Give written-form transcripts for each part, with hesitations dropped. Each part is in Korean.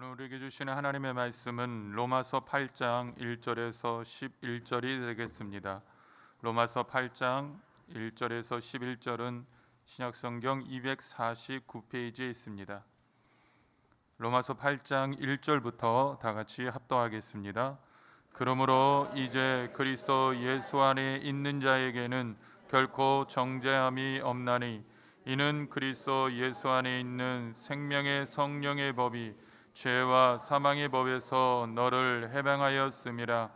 오늘 우리에게 주시는 하나님의 말씀은 로마서 8장 1절에서 11절이 되겠습니다. 로마서 8장 1절에서 11절은 신약성경 249페이지에 있습니다. 로마서 8장 1절부터 다 같이 합독하겠습니다. 그러므로 이제 그리스도 예수 안에 있는 자에게는 결코 정죄함이 없나니 이는 그리스도 예수 안에 있는 생명의 성령의 법이 죄와 사망의 법에서 너를 해방하였음이라.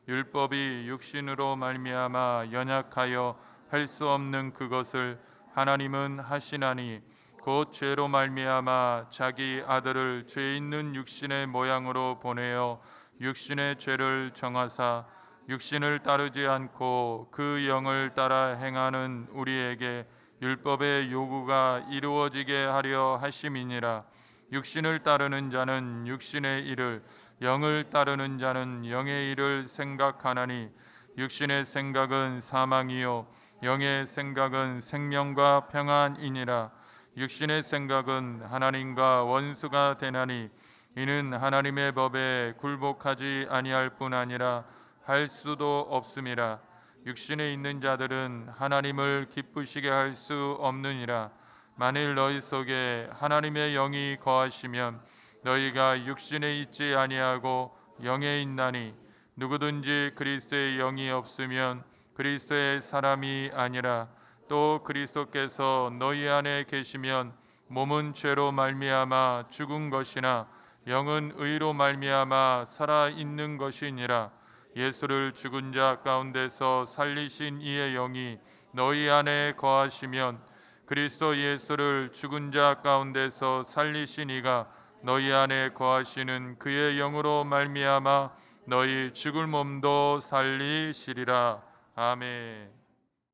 율법이 육신으로 말미암아 연약하여 할 수 없는 그것을 하나님은 하시나니 곧 죄로 말미암아 자기 아들을 죄 있는 육신의 모양으로 보내어 육신의 죄를 정하사 육신을 따르지 않고 그 영을 따라 행하는 우리에게 율법의 요구가 이루어지게 하려 하심이니라. 육신을 따르는 자는 육신의 일을, 영을 따르는 자는 영의 일을 생각하나니 육신의 생각은 사망이요 영의 생각은 생명과 평안이니라. 육신의 생각은 하나님과 원수가 되나니 이는 하나님의 법에 굴복하지 아니할 뿐 아니라 할 수도 없음이라. 육신에 있는 자들은 하나님을 기쁘시게 할 수 없느니라. 만일 너희 속에 하나님의 영이 거하시면 너희가 육신에 있지 아니하고 영에 있나니 누구든지 그리스도의 영이 없으면 그리스도의 사람이 아니라. 또 그리스도께서 너희 안에 계시면 몸은 죄로 말미암아 죽은 것이나 영은 의로 말미암아 살아 있는 것이니라. 예수를 죽은 자 가운데서 살리신 이의 영이 너희 안에 거하시면 그리스도 예수를 죽은 자 가운데서 살리신 이가 너희 안에 거하시는 그의 영으로 말미암아 너희 죽을 몸도 살리시리라. 아멘.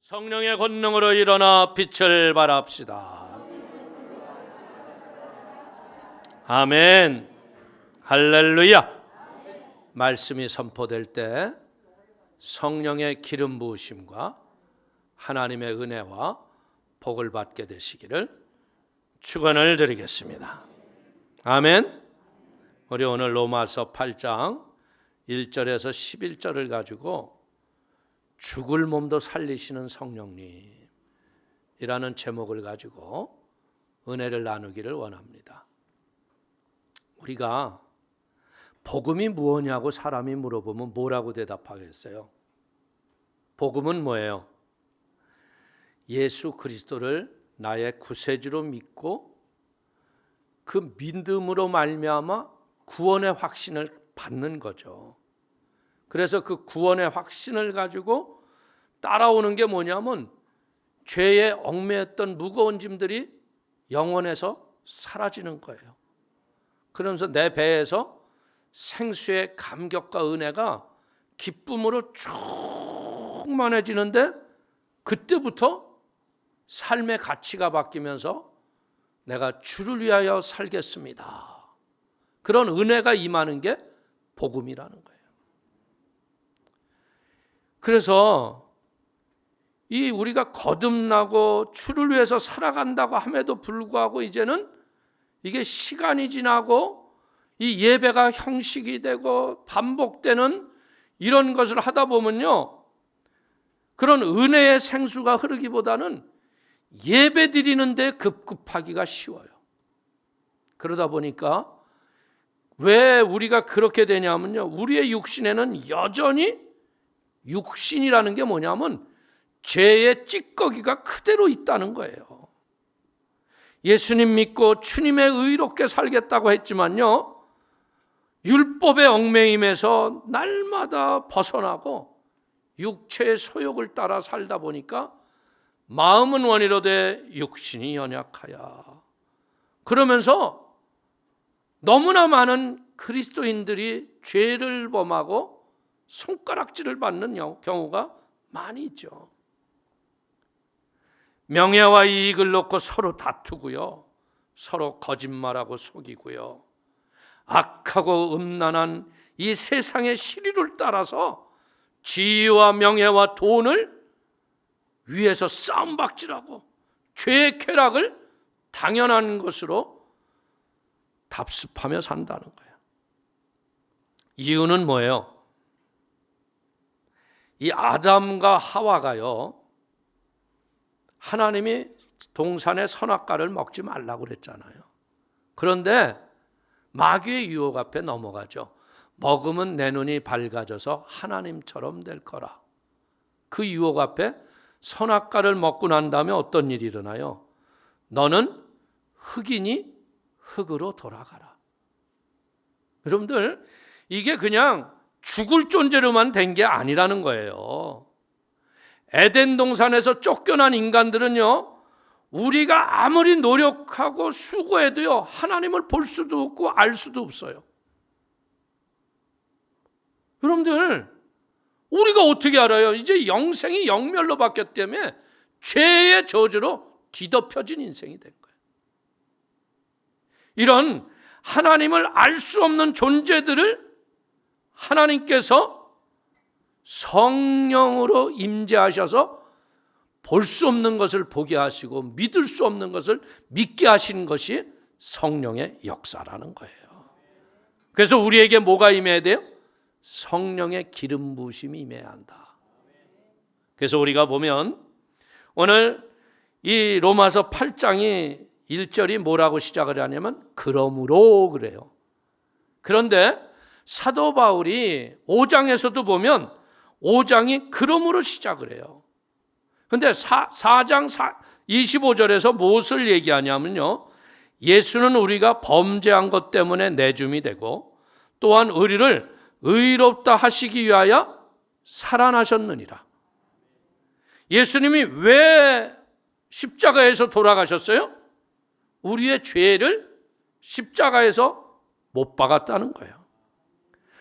성령의 권능으로 일어나 빛을 발합시다. 아멘. 할렐루야. 말씀이 선포될 때 성령의 기름 부으심과 하나님의 은혜와 복을 받게 되시기를 축원을 드리겠습니다. 아멘. 우리 오늘 로마서 8장 1절에서 11절을 가지고 죽을 몸도 살리시는 성령님이라는 제목을 가지고 은혜를 나누기를 원합니다. 우리가 복음이 무엇냐고 사람이 물어보면 뭐라고 대답하겠어요? 복음은 뭐예요? 예수 그리스도를 나의 구세주로 믿고 그 믿음으로 말미암아 구원의 확신을 받는 거죠. 그래서 그 구원의 확신을 가지고 따라오는 게 뭐냐면 죄에 얽매였던 무거운 짐들이 영원에서 사라지는 거예요. 그러면서 내 배에서 생수의 감격과 은혜가 기쁨으로 충만해지는데 그때부터 삶의 가치가 바뀌면서 내가 주를 위하여 살겠습니다. 그런 은혜가 임하는 게 복음이라는 거예요. 그래서 이 우리가 거듭나고 주를 위해서 살아간다고 함에도 불구하고 이제는 이게 시간이 지나고 이 예배가 형식이 되고 반복되는 이런 것을 하다 보면요, 그런 은혜의 생수가 흐르기보다는 예배 드리는데 급급하기가 쉬워요. 그러다 보니까 왜 우리가 그렇게 되냐면요, 우리의 육신에는 여전히 육신이라는 게 뭐냐면 죄의 찌꺼기가 그대로 있다는 거예요. 예수님 믿고 주님의 의롭게 살겠다고 했지만요, 율법의 얽매임에서 날마다 벗어나고 육체의 소욕을 따라 살다 보니까 마음은 원이로되 육신이 연약하여. 그러면서 너무나 많은 그리스도인들이 죄를 범하고 손가락질을 받는 경우가 많이 있죠. 명예와 이익을 놓고 서로 다투고요, 서로 거짓말하고 속이고요, 악하고 음란한 이 세상의 시류를 따라서 지위와 명예와 돈을 위에서 싸움박질하고 죄의 쾌락을 당연한 것으로 답습하며 산다는 거예요. 이유는 뭐예요? 이 아담과 하와가요, 하나님이 동산의 선악과를 먹지 말라고 그랬잖아요. 그런데 마귀의 유혹 앞에 넘어가죠. 먹으면 내 눈이 밝아져서 하나님처럼 될 거라. 그 유혹 앞에 선악과를 먹고 난 다음에 어떤 일이 일어나요? 너는 흙이니 흙으로 돌아가라. 여러분들, 이게 그냥 죽을 존재로만 된 게 아니라는 거예요. 에덴 동산에서 쫓겨난 인간들은요, 우리가 아무리 노력하고 수고해도요, 하나님을 볼 수도 없고 알 수도 없어요. 여러분들, 우리가 어떻게 알아요? 이제 영생이 영멸로 바뀌었기 때문에 죄의 저주로 뒤덮여진 인생이 된 거예요. 이런 하나님을 알 수 없는 존재들을 하나님께서 성령으로 임재하셔서 볼 수 없는 것을 보게 하시고 믿을 수 없는 것을 믿게 하시는 것이 성령의 역사라는 거예요. 그래서 우리에게 뭐가 임해야 돼요? 성령의 기름 부으심이 임해야 한다. 그래서 우리가 보면 오늘 이 로마서 8장이 1절이 뭐라고 시작을 하냐면 그러므로 그래요. 그런데 사도 바울이 5장에서도 보면 5장이 그러므로 시작을 해요. 그런데 4장 25절에서 무엇을 얘기하냐면요, 예수는 우리가 범죄한 것 때문에 내줌이 되고 또한 우리를 의롭다 하시기 위하여 살아나셨느니라. 예수님이 왜 십자가에서 돌아가셨어요? 우리의 죄를 십자가에서 못 박았다는 거예요.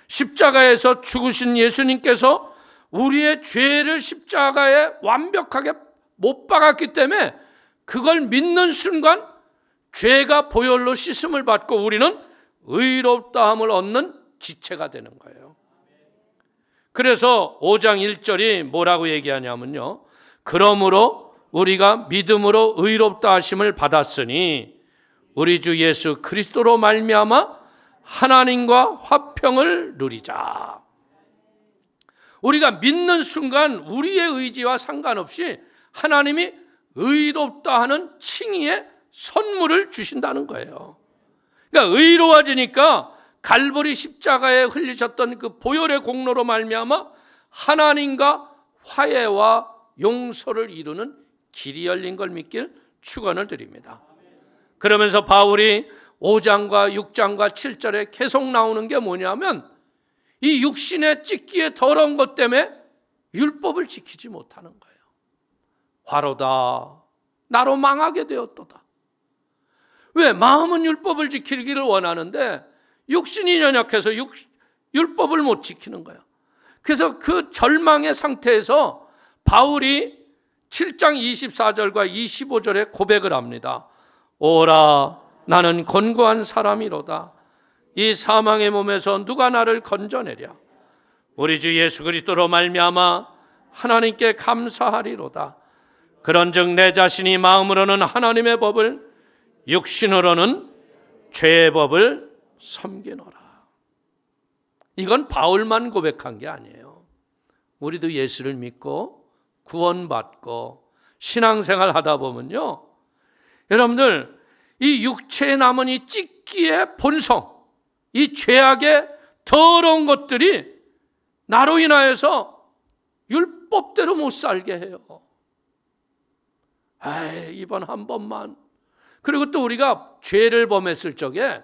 십자가에서 죽으신 예수님께서 우리의 죄를 십자가에 완벽하게 못 박았기 때문에 그걸 믿는 순간 죄가 보혈로 씻음을 받고 우리는 의롭다함을 얻는 지체가 되는 거예요. 그래서 5장 1절이 뭐라고 얘기하냐면요, 그러므로 우리가 믿음으로 의롭다 하심을 받았으니 우리 주 예수 그리스도로 말미암아 하나님과 화평을 누리자. 우리가 믿는 순간 우리의 의지와 상관없이 하나님이 의롭다 하는 칭의의 선물을 주신다는 거예요. 그러니까 의로워지니까 갈보리 십자가에 흘리셨던 그 보혈의 공로로 말미암아 하나님과 화해와 용서를 이루는 길이 열린 걸 믿길 축원을 드립니다. 그러면서 바울이 5장과 6장과 7절에 계속 나오는 게 뭐냐면 이 육신의 찢기에 더러운 것 때문에 율법을 지키지 못하는 거예요. 화로다 나로 망하게 되었도다. 왜? 마음은 율법을 지키기를 원하는데 육신이 연약해서 율법을 못 지키는 거예요. 그래서 그 절망의 상태에서 바울이 7장 24절과 25절에 고백을 합니다. 오라 나는 곤고한 사람이로다. 이 사망의 몸에서 누가 나를 건져내랴. 우리 주 예수 그리스도로 말미암아 하나님께 감사하리로다. 그런즉 내 자신이 마음으로는 하나님의 법을 육신으로는 죄의 법을 섬기노라. 이건 바울만 고백한 게 아니에요. 우리도 예수를 믿고 구원받고 신앙생활 하다 보면요, 여러분들 이 육체에 남은 이 찢기의 본성, 이 죄악의 더러운 것들이 나로 인하여서 율법대로 못 살게 해요. 이번 한 번만. 그리고 또 우리가 죄를 범했을 적에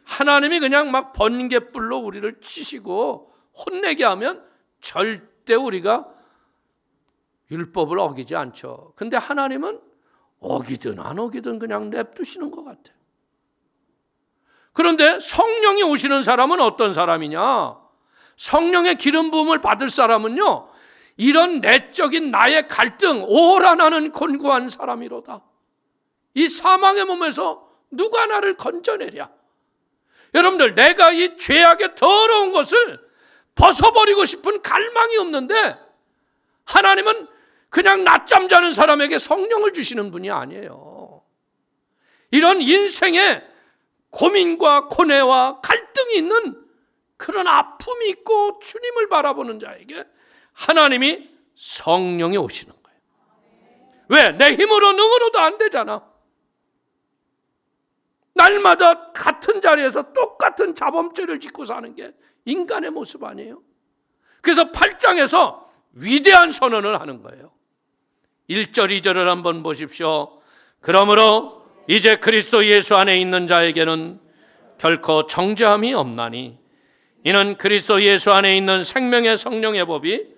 하나님이 그냥 막 번갯불로 우리를 치시고 혼내게 하면 절대 우리가 율법을 어기지 않죠. 근데 하나님은 어기든 안 어기든 그냥 냅두시는 것 같아요. 그런데 성령이 오시는 사람은 어떤 사람이냐? 성령의 기름 부음을 받을 사람은요, 이런 내적인 나의 갈등, 오라 나는 곤고한 사람이로다. 이 사망의 몸에서 누가 나를 건져내랴. 여러분들, 내가 이 죄악의 더러운 것을 벗어버리고 싶은 갈망이 없는데 하나님은 그냥 낮잠 자는 사람에게 성령을 주시는 분이 아니에요. 이런 인생의 고민과 고뇌와 갈등이 있는 그런 아픔이 있고 주님을 바라보는 자에게 하나님이 성령이 오시는 거예요. 왜? 내 힘으로 능으로도 안 되잖아. 날마다 같은 자리에서 똑같은 자범죄를 짓고 사는 게 인간의 모습 아니에요? 그래서 8장에서 위대한 선언을 하는 거예요. 1절, 2절을 한번 보십시오. 그러므로 이제 그리스도 예수 안에 있는 자에게는 결코 정죄함이 없나니 이는 그리스도 예수 안에 있는 생명의 성령의 법이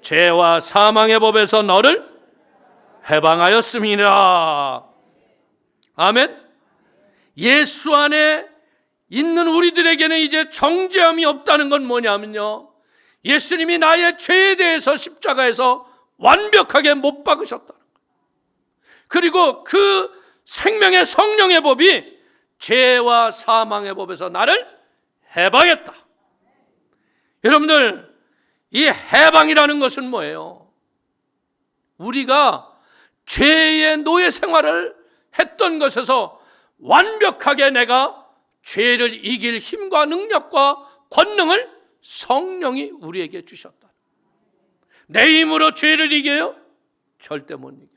죄와 사망의 법에서 너를 해방하였음이라. 아멘. 예수 안에 있는 우리들에게는 이제 정죄함이 없다는 건 뭐냐면요, 예수님이 나의 죄에 대해서 십자가에서 완벽하게 못 박으셨다는 거예요. 그리고 그 생명의 성령의 법이 죄와 사망의 법에서 나를 해방했다. 여러분들, 이 해방이라는 것은 뭐예요? 우리가 죄의 노예 생활을 했던 것에서 완벽하게 내가 죄를 이길 힘과 능력과 권능을 성령이 우리에게 주셨다. 내 힘으로 죄를 이겨요? 절대 못 이겨요.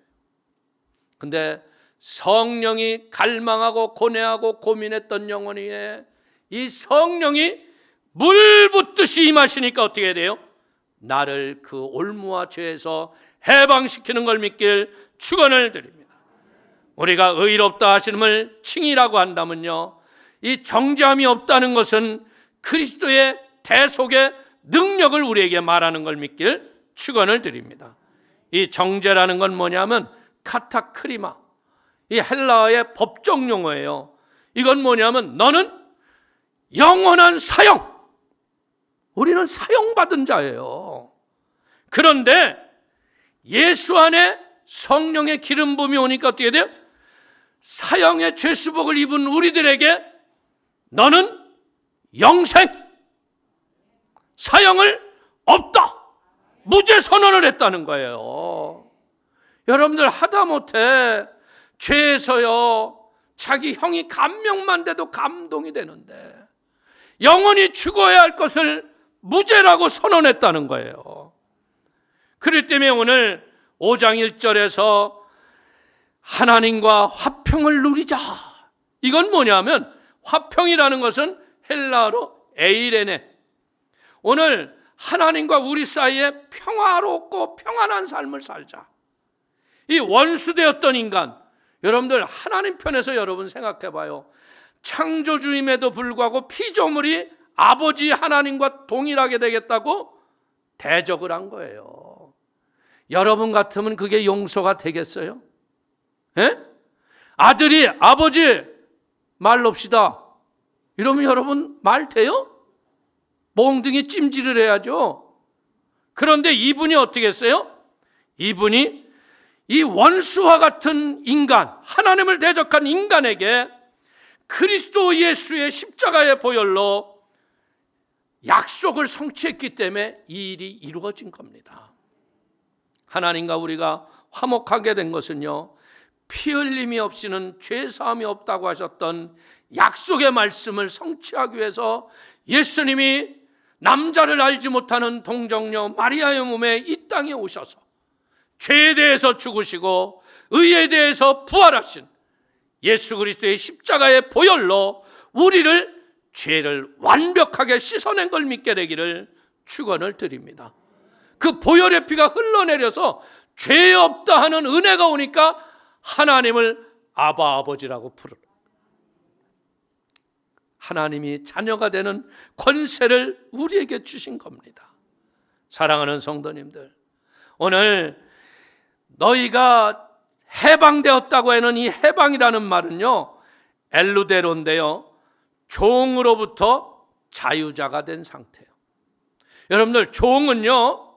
근데 성령이 갈망하고 고뇌하고 고민했던 영혼 위에 이 성령이 물 붓듯이 임하시니까 어떻게 돼요? 나를 그 올무와 죄에서 해방시키는 걸 믿길 축원을 드립니다. 우리가 의롭다 하심을 칭의라고 한다면요, 이 정죄함이 없다는 것은 그리스도의 대속의 능력을 우리에게 말하는 걸 믿길 축원을 드립니다. 이 정죄라는 건 뭐냐면 카타크리마, 이 헬라어의 법정 용어예요. 이건 뭐냐면 너는 영원한 사형, 우리는 사형받은 자예요. 그런데 예수 안에 성령의 기름 부음이 오니까 어떻게 돼요? 사형의 죄수복을 입은 우리들에게 너는 영생, 사형을 없다, 무죄 선언을 했다는 거예요. 여러분들, 하다못해 죄에서요 자기 형이 감명만 돼도 감동이 되는데 영원히 죽어야 할 것을 무죄라고 선언했다는 거예요. 그렇기 때문에 오늘 5장 1절에서 하나님과 화평을 누리자, 이건 뭐냐면 화평이라는 것은 헬라어로 에이레네, 오늘 하나님과 우리 사이에 평화롭고 평안한 삶을 살자. 이 원수되었던 인간, 여러분들 하나님 편에서 여러분 생각해 봐요. 창조주임에도 불구하고 피조물이 아버지 하나님과 동일하게 되겠다고 대적을 한 거예요. 여러분 같으면 그게 용서가 되겠어요? 예? 아들이 아버지 말 놉시다 이러면 여러분 말 돼요? 몽둥이 찜질을 해야죠. 그런데 이분이 어떻게 했어요? 이분이 이 원수와 같은 인간, 하나님을 대적한 인간에게 그리스도 예수의 십자가의 보혈로 약속을 성취했기 때문에 이 일이 이루어진 겁니다. 하나님과 우리가 화목하게 된 것은요, 피 흘림이 없이는 죄 사함이 없다고 하셨던 약속의 말씀을 성취하기 위해서 예수님이 남자를 알지 못하는 동정녀 마리아의 몸에 이 땅에 오셔서 죄에 대해서 죽으시고 의에 대해서 부활하신 예수 그리스도의 십자가의 보혈로 우리를 죄를 완벽하게 씻어낸 걸 믿게 되기를 축원을 드립니다. 그 보혈의 피가 흘러내려서 죄 없다 하는 은혜가 오니까 하나님을 아바 아버지라고 부르는, 하나님이 자녀가 되는 권세를 우리에게 주신 겁니다. 사랑하는 성도님들, 오늘 너희가 해방되었다고 하는 이 해방이라는 말은요, 엘루데로인데요, 종으로부터 자유자가 된 상태예요. 여러분들, 종은요,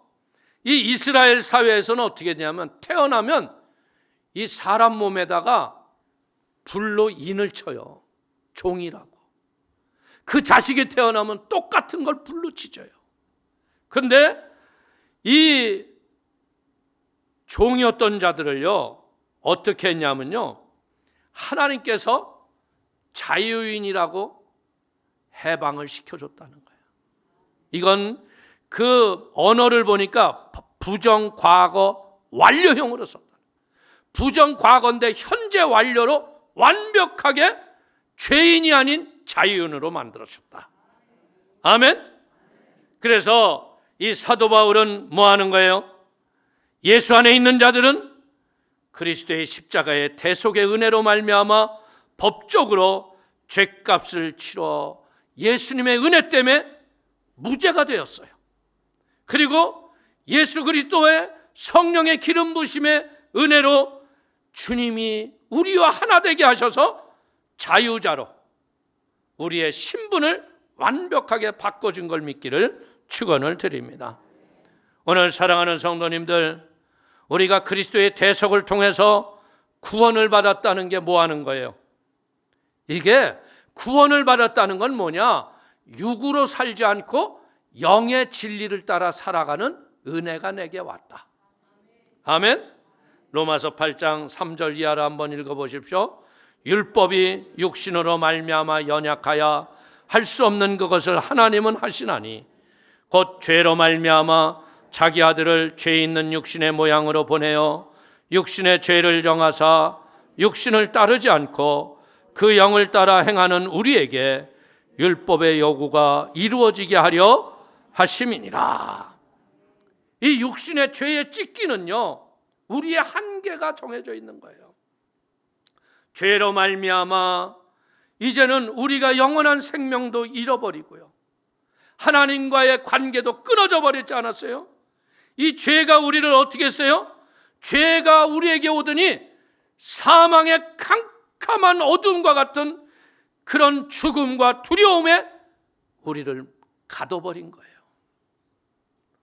이 이스라엘 사회에서는 어떻게 되냐면 태어나면 이 사람 몸에다가 불로 인을 쳐요. 종이라고. 그 자식이 태어나면 똑같은 걸 불로 찢어요. 그런데 이 종이었던 자들을요 어떻게 했냐면요, 하나님께서 자유인이라고 해방을 시켜줬다는 거예요. 이건 그 언어를 보니까 부정과거 완료형으로 썼다. 부정과거인데 현재 완료로 완벽하게 죄인이 아닌 자유인으로 만들어줬다. 아멘. 그래서 이 사도 바울은 뭐 하는 거예요? 예수 안에 있는 자들은 그리스도의 십자가의 대속의 은혜로 말미암아 법적으로 죄값을 치러 예수님의 은혜 때문에 무죄가 되었어요. 그리고 예수 그리스도의 성령의 기름 부심의 은혜로 주님이 우리와 하나 되게 하셔서 자유자로 우리의 신분을 완벽하게 바꿔준 걸 믿기를 축원을 드립니다. 오늘 사랑하는 성도님들, 우리가 그리스도의 대속을 통해서 구원을 받았다는 게 뭐 하는 거예요? 이게 구원을 받았다는 건 뭐냐? 육으로 살지 않고 영의 진리를 따라 살아가는 은혜가 내게 왔다. 아멘. 로마서 8장 3절 이하를 한번 읽어보십시오. 율법이 육신으로 말미암아 연약하여 할 수 없는 그것을 하나님은 하시나니 곧 죄로 말미암아 자기 아들을 죄 있는 육신의 모양으로 보내어 육신의 죄를 정하사 육신을 따르지 않고 그 영을 따라 행하는 우리에게 율법의 요구가 이루어지게 하려 하심이니라. 이 육신의 죄의 찢기는요, 우리의 한계가 정해져 있는 거예요. 죄로 말미암아 이제는 우리가 영원한 생명도 잃어버리고요, 하나님과의 관계도 끊어져 버렸지 않았어요? 이 죄가 우리를 어떻게 했어요? 죄가 우리에게 오더니 사망의 캄캄한 어둠과 같은 그런 죽음과 두려움에 우리를 가둬버린 거예요.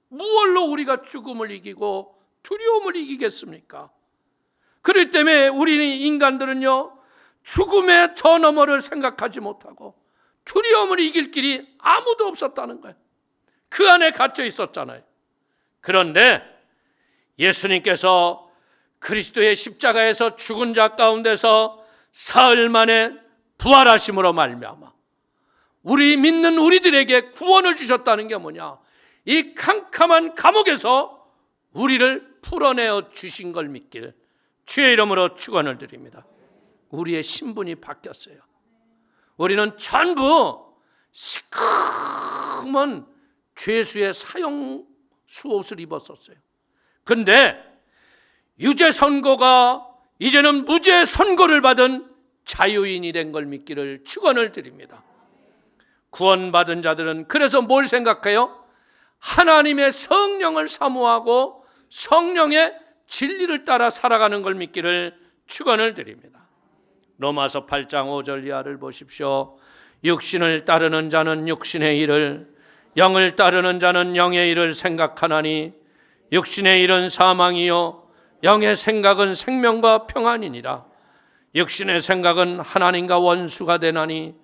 무얼로 우리가 죽음을 이기고 두려움을 이기겠습니까? 그렇기 때문에 우리 인간들은요, 죽음의 저 너머를 생각하지 못하고 두려움을 이길 길이 아무도 없었다는 거예요. 그 안에 갇혀 있었잖아요. 그런데 예수님께서 그리스도의 십자가에서 죽은 자 가운데서 사흘 만에 부활하심으로 말미암아 우리 믿는 우리들에게 구원을 주셨다는 게 뭐냐? 이 캄캄한 감옥에서 우리를 풀어내어 주신 걸 믿길 주의 이름으로 축원을 드립니다. 우리의 신분이 바뀌었어요. 우리는 전부 시커먼 죄수의 사형 수옷을 입었었어요. 근데 유죄 선고가 이제는 무죄 선고를 받은 자유인이 된 걸 믿기를 축원을 드립니다. 구원받은 자들은 그래서 뭘 생각해요? 하나님의 성령을 사모하고 성령의 진리를 따라 살아가는 걸 믿기를 축원을 드립니다. 로마서 8장 5절 이하를 보십시오. 육신을 따르는 자는 육신의 일을, 영을 따르는 자는 영의 일을 생각하나니 육신의 일은 사망이요 영의 생각은 생명과 평안이니라. 육신의 생각은 하나님과 원수가 되나니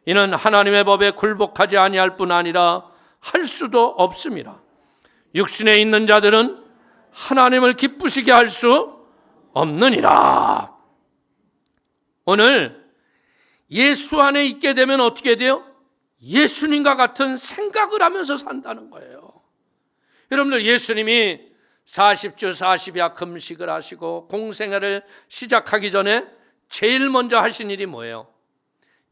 이는 하나님의 법에 굴복하지 아니할 뿐 아니라 할 수도 없음이라. 육신에 있는 자들은 하나님을 기쁘시게 할 수 없느니라. 오늘 예수 안에 있게 되면 어떻게 돼요? 예수님과 같은 생각을 하면서 산다는 거예요. 여러분들, 예수님이 40주 40야 금식을 하시고 공생애를 시작하기 전에 제일 먼저 하신 일이 뭐예요?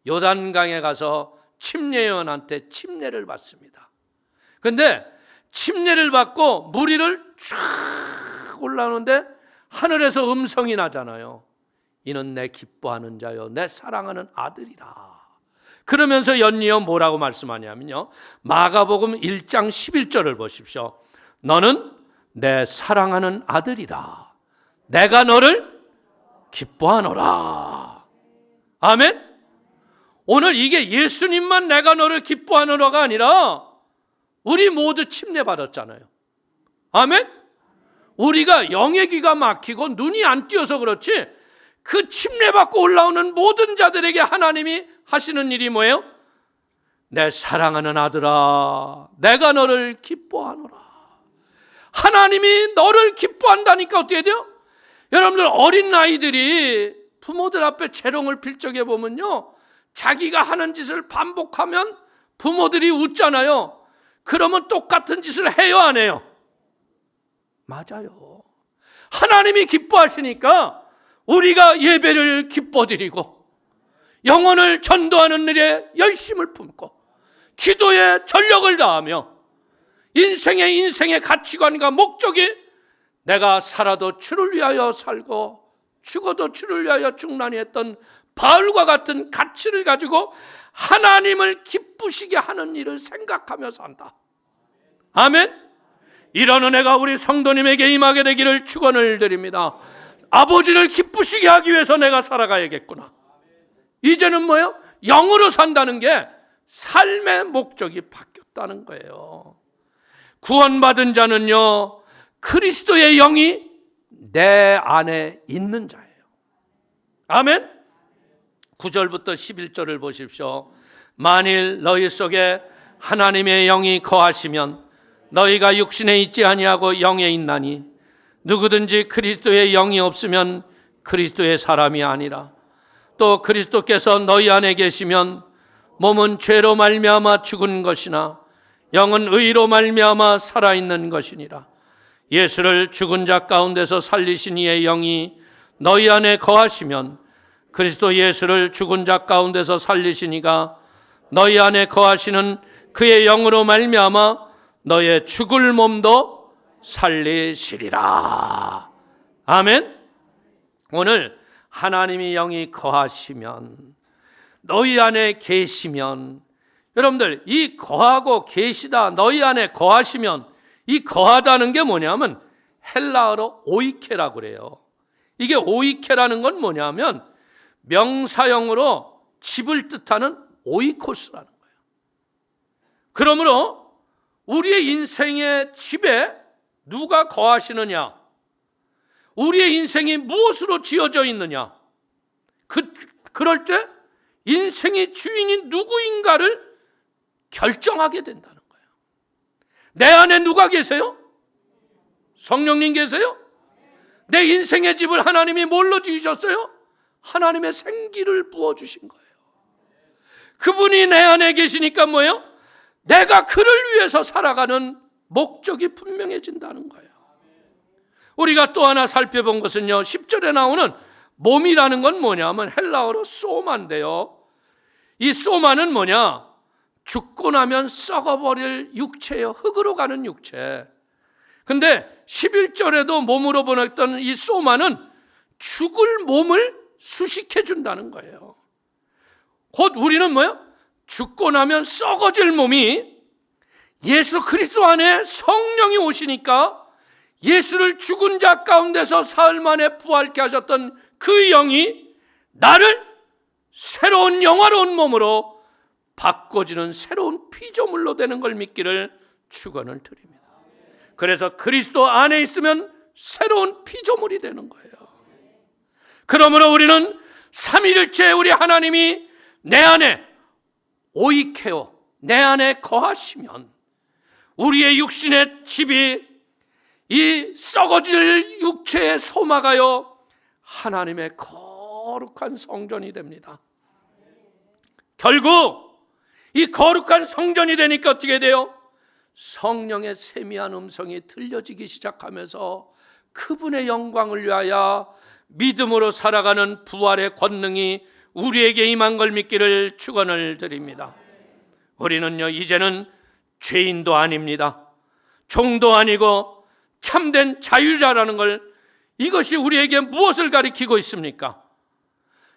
요단강에 가서 침례요한한테 침례를 받습니다. 근데 침례를 받고 물 위를 쫙 올라오는데 하늘에서 음성이 나잖아요. 이는 내 기뻐하는 자요 내 사랑하는 아들이라. 그러면서 연이어 뭐라고 말씀하냐면요, 마가복음 1장 11절을 보십시오. 너는 내 사랑하는 아들이라. 내가 너를 기뻐하노라. 아멘. 오늘 이게 예수님만 내가 너를 기뻐하노라가 아니라 우리 모두 침례 받았잖아요. 아멘. 우리가 영의 귀가 막히고 눈이 안 띄어서 그렇지, 그 침례 받고 올라오는 모든 자들에게 하나님이 하시는 일이 뭐예요? 내 사랑하는 아들아, 내가 너를 기뻐하노라. 하나님이 너를 기뻐한다니까 어떻게 돼요? 여러분들, 어린 아이들이 부모들 앞에 재롱을 필 적에 보면요, 자기가 하는 짓을 반복하면 부모들이 웃잖아요. 그러면 똑같은 짓을 해요, 안 해요? 맞아요. 하나님이 기뻐하시니까 우리가 예배를 기뻐드리고 영혼을 전도하는 일에 열심을 품고 기도에 전력을 다하며 인생의 가치관과 목적이 내가 살아도 주를 위하여 살고 죽어도 주를 위하여 죽나니 했던 바울과 같은 가치를 가지고 하나님을 기쁘시게 하는 일을 생각하며 산다. 아멘. 이런 은혜가 우리 성도님에게 임하게 되기를 축원을 드립니다. 아버지를 기쁘시게 하기 위해서 내가 살아가야겠구나. 이제는 뭐예요? 영으로 산다는 게 삶의 목적이 바뀌었다는 거예요. 구원받은 자는요, 그리스도의 영이 내 안에 있는 자예요. 아멘. 9절부터 11절을 보십시오. 만일 너희 속에 하나님의 영이 거하시면 너희가 육신에 있지 아니하고 영에 있나니 누구든지 그리스도의 영이 없으면 그리스도의 사람이 아니라 또 그리스도께서 너희 안에 계시면 몸은 죄로 말미암아 죽은 것이나 영은 의로 말미암아 살아있는 것이니라. 예수를 죽은 자 가운데서 살리신 이의 영이 너희 안에 거하시면 그리스도 예수를 죽은 자 가운데서 살리신 이가 너희 안에 거하시는 그의 영으로 말미암아 너의 죽을 몸도 살리시리라. 아멘. 오늘 하나님의 영이 거하시면, 너희 안에 계시면, 여러분들 이 거하고 계시다, 너희 안에 거하시면, 이 거하다는 게 뭐냐면 헬라어로 오이케라고 그래요. 이게 오이케라는 건 뭐냐면 명사형으로 집을 뜻하는 오이코스라는 거예요. 그러므로 우리의 인생의 집에 누가 거하시느냐? 우리의 인생이 무엇으로 지어져 있느냐? 그럴 때 인생의 주인이 누구인가를 결정하게 된다는 거예요. 내 안에 누가 계세요? 성령님 계세요? 내 인생의 집을 하나님이 뭘로 지으셨어요? 하나님의 생기를 부어주신 거예요. 그분이 내 안에 계시니까 뭐예요? 내가 그를 위해서 살아가는 목적이 분명해진다는 거예요. 우리가 또 하나 살펴본 것은요, 10절에 나오는 몸이라는 건 뭐냐면 헬라어로 소마인데요, 이 소마는 뭐냐? 죽고 나면 썩어버릴 육체예요. 흙으로 가는 육체. 근데 11절에도 몸으로 번역했던 이 소마는 죽을 몸을 수식해 준다는 거예요. 곧 우리는 뭐예요? 죽고 나면 썩어질 몸이 예수 그리스도 안에 성령이 오시니까 예수를 죽은 자 가운데서 사흘 만에 부활케 하셨던 그 영이 나를 새로운 영화로운 몸으로 바꿔지는 새로운 피조물로 되는 걸 믿기를 축원을 드립니다. 그래서 그리스도 안에 있으면 새로운 피조물이 되는 거예요. 그러므로 우리는 삼위일체 우리 하나님이 내 안에 오이케오, 내 안에 거하시면 우리의 육신의 집이 이 썩어질 육체의 소마가요 하나님의 거룩한 성전이 됩니다. 결국 이 거룩한 성전이 되니까 어떻게 돼요? 성령의 세미한 음성이 들려지기 시작하면서 그분의 영광을 위하여 믿음으로 살아가는 부활의 권능이 우리에게 임한 걸 믿기를 축원을 드립니다. 우리는요 이제는 죄인도 아닙니다. 종도 아니고 참된 자유자라는 걸, 이것이 우리에게 무엇을 가리키고 있습니까?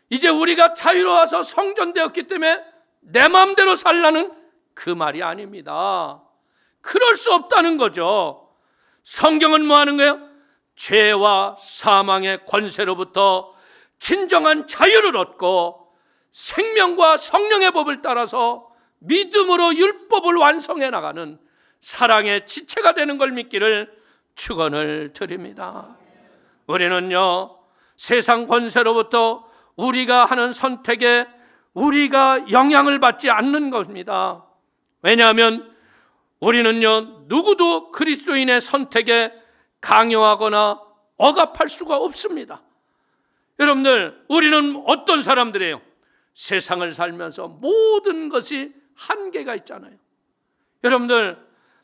이제 우리가 자유로워서 성전되었기 때문에 내 마음대로 살라는 그 말이 아닙니다. 그럴 수 없다는 거죠. 성경은 뭐 하는 거예요? 죄와 사망의 권세로부터 진정한 자유를 얻고 생명과 성령의 법을 따라서 믿음으로 율법을 완성해 나가는 사랑의 지체가 되는 걸 믿기를 축원을 드립니다. 우리는요 세상 권세로부터 우리가 하는 선택에 우리가 영향을 받지 않는 것입니다. 왜냐하면 우리는요 누구도 그리스도인의 선택에 강요하거나 억압할 수가 없습니다. 여러분들, 우리는 어떤 사람들이에요? 세상을 살면서 모든 것이 한계가 있잖아요. 여러분들,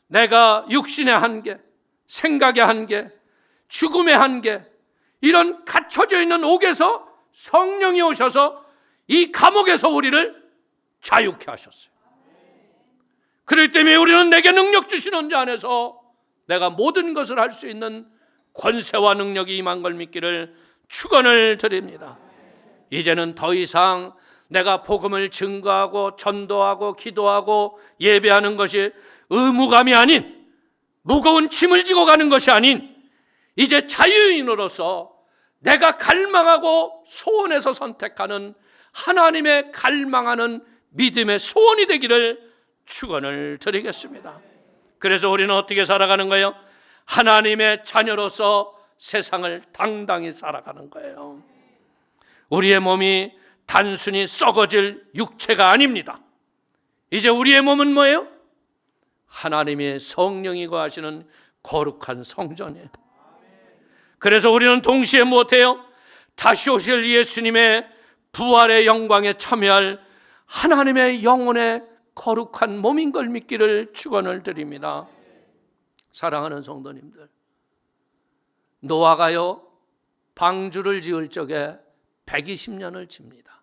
내가 육신의 한계, 생각의 한계, 죽음의 한계, 이런 갇혀져 있는 옥에서 성령이 오셔서 이 감옥에서 우리를 자유케 하셨어요. 그렇기 때문에 우리는 내게 능력 주시는 자 안에서 내가 모든 것을 할 수 있는 권세와 능력이 임한 걸 믿기를 축원을 드립니다. 이제는 더 이상 내가 복음을 증거하고 전도하고 기도하고 예배하는 것이 의무감이 아닌, 무거운 짐을 지고 가는 것이 아닌, 이제 자유인으로서 내가 갈망하고 소원해서 선택하는 하나님의 갈망하는 믿음의 소원이 되기를 축원을 드리겠습니다. 그래서 우리는 어떻게 살아가는 거예요? 하나님의 자녀로서 세상을 당당히 살아가는 거예요. 우리의 몸이 단순히 썩어질 육체가 아닙니다. 이제 우리의 몸은 뭐예요? 하나님의 성령이 거하시는 거룩한 성전이에요. 그래서 우리는 동시에 무엇해요? 다시 오실 예수님의 부활의 영광에 참여할 하나님의 영혼의 거룩한 몸인 걸 믿기를 축원을 드립니다. 사랑하는 성도님들, 노아가요 방주를 지을 적에 120년을 칩니다.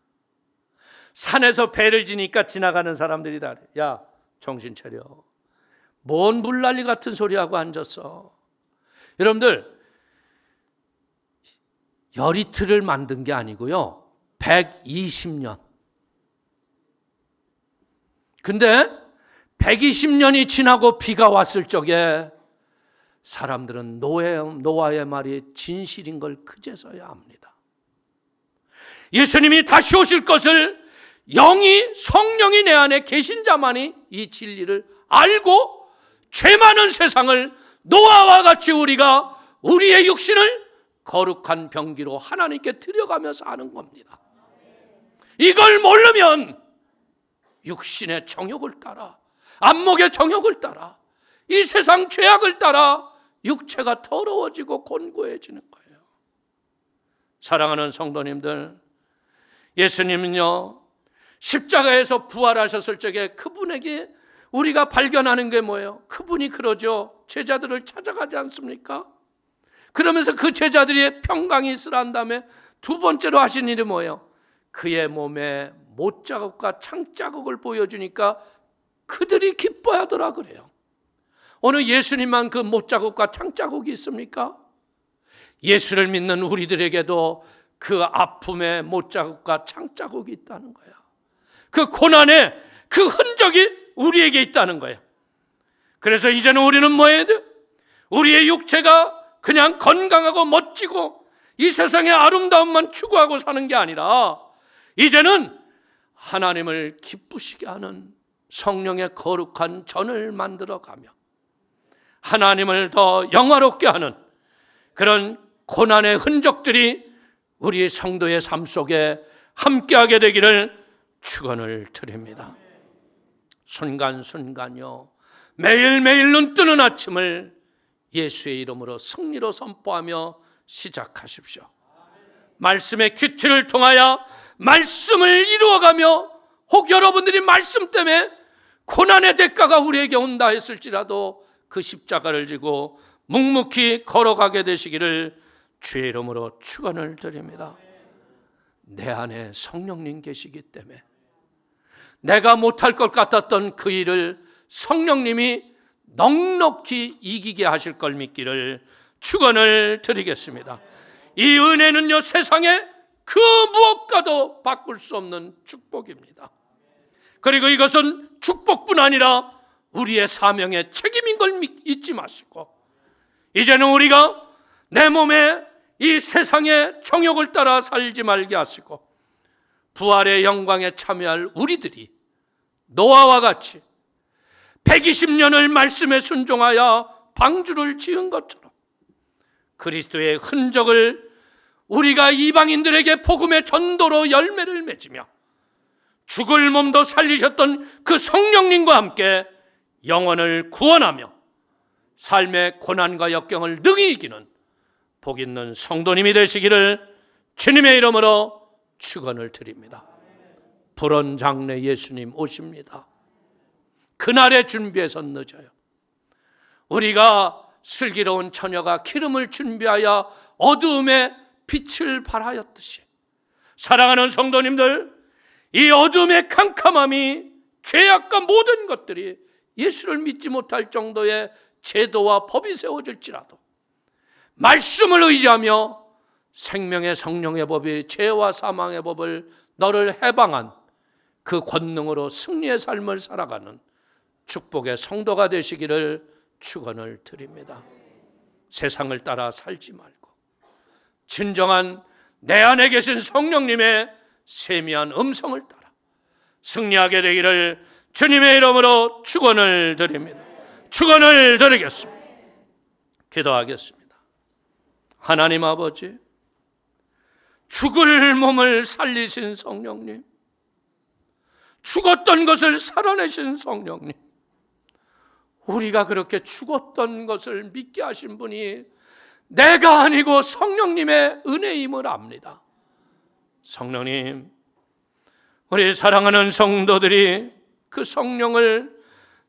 산에서 배를 지니까 지나가는 사람들이 다 그래. 야, 정신 차려. 뭔 물난리 같은 소리하고 앉았어. 여러분들, 열이틀을 만든 게 아니고요, 120년. 근데 120년이 지나고 비가 왔을 적에 사람들은 노아의 말이 진실인 걸 그제서야 압니다. 예수님이 다시 오실 것을 성령이 내 안에 계신 자만이 이 진리를 알고 죄 많은 세상을 노아와 같이 우리가 우리의 육신을 거룩한 병기로 하나님께 드려가며 사는 겁니다. 이걸 모르면 육신의 정욕을 따라, 안목의 정욕을 따라, 이 세상 죄악을 따라 육체가 더러워지고 곤고해지는 거예요. 사랑하는 성도님들, 예수님은요 십자가에서 부활하셨을 적에 그분에게 우리가 발견하는 게 뭐예요? 그분이 그러죠. 제자들을 찾아가지 않습니까? 그러면서 그 제자들이 평강이 있으란 다음에 두 번째로 하신 일이 뭐예요? 그의 몸에 못자국과 창자국을 보여주니까 그들이 기뻐하더라 그래요. 오늘 예수님만 그 못자국과 창자국이 있습니까? 예수를 믿는 우리들에게도 그 아픔의 못자국과 창자국이 있다는 거예요. 그 고난의 그 흔적이 우리에게 있다는 거예요. 그래서 이제는 우리는 뭐 해야 돼요? 우리의 육체가 그냥 건강하고 멋지고 이 세상의 아름다움만 추구하고 사는 게 아니라 이제는 하나님을 기쁘시게 하는 성령의 거룩한 전을 만들어가며 하나님을 더 영화롭게 하는 그런 고난의 흔적들이 우리 성도의 삶 속에 함께하게 되기를 축원을 드립니다. 순간순간요 매일매일 눈뜨는 아침을 예수의 이름으로 승리로 선포하며 시작하십시오. 말씀의 큐티를 통하여 말씀을 이루어가며, 혹 여러분들이 말씀 때문에 고난의 대가가 우리에게 온다 했을지라도 그 십자가를 지고 묵묵히 걸어가게 되시기를 주의 이름으로 축원을 드립니다. 내 안에 성령님 계시기 때문에 내가 못할 것 같았던 그 일을 성령님이 넉넉히 이기게 하실 걸 믿기를 축원을 드리겠습니다. 이 은혜는요 세상에 그 무엇과도 바꿀 수 없는 축복입니다. 그리고 이것은 축복뿐 아니라 우리의 사명의 책임인 걸 잊지 마시고, 이제는 우리가 내 몸에 이 세상의 정욕을 따라 살지 말게 하시고 부활의 영광에 참여할 우리들이 노아와 같이 120년을 말씀에 순종하여 방주를 지은 것처럼 그리스도의 흔적을 우리가 이방인들에게 복음의 전도로 열매를 맺으며 죽을 몸도 살리셨던 그 성령님과 함께 영혼을 구원하며 삶의 고난과 역경을 능히 이기는 복 있는 성도님이 되시기를 주님의 이름으로 축원을 드립니다. 불온 장래 예수님 오십니다. 그날의 준비에서 늦어요. 우리가 슬기로운 처녀가 기름을 준비하여 어두움에 빛을 발하였듯이, 사랑하는 성도님들, 이 어둠의 캄캄함이, 죄악과 모든 것들이 예수를 믿지 못할 정도의 제도와 법이 세워질지라도 말씀을 의지하며 생명의 성령의 법이 죄와 사망의 법을 너를 해방한 그 권능으로 승리의 삶을 살아가는 축복의 성도가 되시기를 축원을 드립니다. 세상을 따라 살지 말고 진정한 내 안에 계신 성령님의 세미한 음성을 따라 승리하게 되기를 주님의 이름으로 축원을 드립니다. 축원을 드리겠습니다. 기도하겠습니다. 하나님 아버지, 죽을 몸을 살리신 성령님, 죽었던 것을 살아내신 성령님, 우리가 그렇게 죽었던 것을 믿게 하신 분이 내가 아니고 성령님의 은혜임을 압니다. 성령님, 우리 사랑하는 성도들이 그 성령을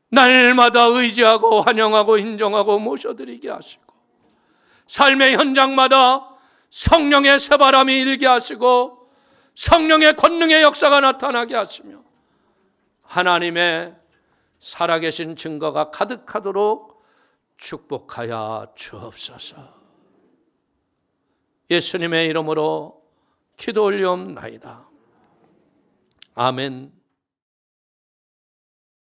날마다 의지하고 환영하고 인정하고 모셔드리게 하시고, 삶의 현장마다 성령의 새바람이 일게 하시고 성령의 권능의 역사가 나타나게 하시며 하나님의 살아계신 증거가 가득하도록 축복하여 주옵소서. 예수님의 이름으로 기도 올리옵나이다. 아멘.